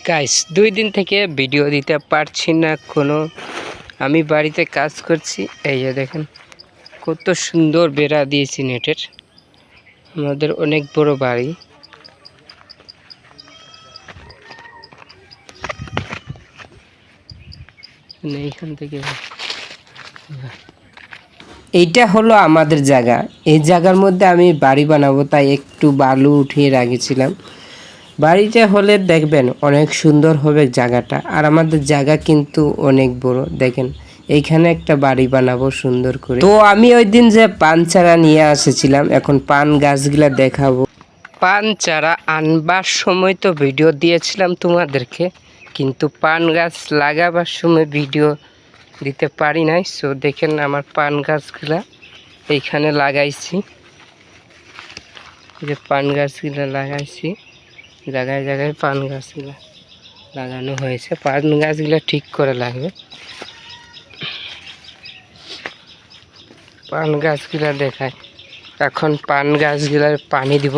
Guys 2 দিন থেকে video দিতে পারছি না কোনো। আমি বাড়িতে কাজ করছি। এই যে দেখেন কত সুন্দর বেড়া দিয়েছি নেটের। আমাদের অনেক বড় বাড়ি। এইখান থেকে এইটা হলো আমাদের জায়গা। এই জায়গার মধ্যে আমি বাড়ি বানাবো, তাই একটু বালু উঠিয়ে রেখেছিলাম। বাড়িটা হলে দেখবেন অনেক সুন্দর হবে জায়গাটা। আর আমাদের জায়গা কিন্তু অনেক বড়। দেখেন এইখানে একটা বাড়ি বানাবো সুন্দর করে। তো আমি ওই দিন যে পান চারা নিয়ে এসেছিলাম, এখন পান গাছগুলা দেখাবো। পান চারা আনবার সময় তো ভিডিও দিয়েছিলাম তোমাদেরকে, কিন্তু পান গাছ লাগাবার সময় ভিডিও দিতে পারি নাই। সো দেখেন আমার পান গাছগুলা এইখানে লাগাইছি। যে পান গাছগুলা লাগাইছি, জায়গায় জায়গায় পান গাছগুলা লাগানো হয়েছে। পান গাছগুলা ঠিক করে লাগবে। পান গাছগুলা দেখায়। এখন পান গাছগুলার পানি দিব।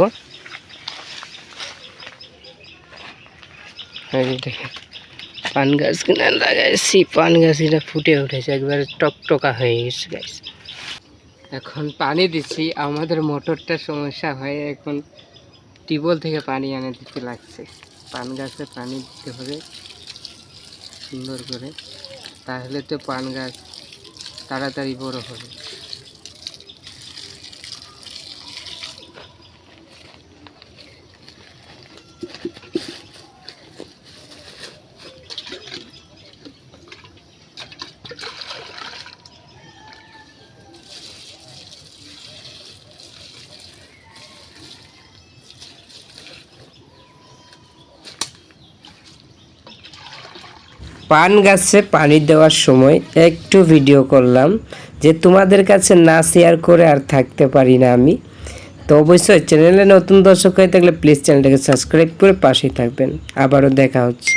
এই দেখেন পান গাছগুলা লাগাইছি, পান গাছগুলা ফুটে উঠেছে, একবারে টকটকা হয়ে গেছে গাছ। এখন পানি দিচ্ছি। আমাদের মোটরটা সমস্যা হয়, এখন টিউবওয়েল থেকে পানি এনে দিতে লাগছে। পান গাছে পানি দিতে হবে সুন্দর করে, তাহলে তো পান গাছ তাড়াতাড়ি বড় হবে। পান গাছে পানি দেওয়ার সময় একটু ভিডিও করলাম, যে তোমাদের কাছে না শেয়ার করে আর থাকতে পারি না আমি। তো অবশ্যই চ্যানেলে নতুন দর্শক হয়ে থাকলে প্লিজ চ্যানেলটাকে সাবস্ক্রাইব করে পাশেই থাকবেন। আবারও দেখা হচ্ছে।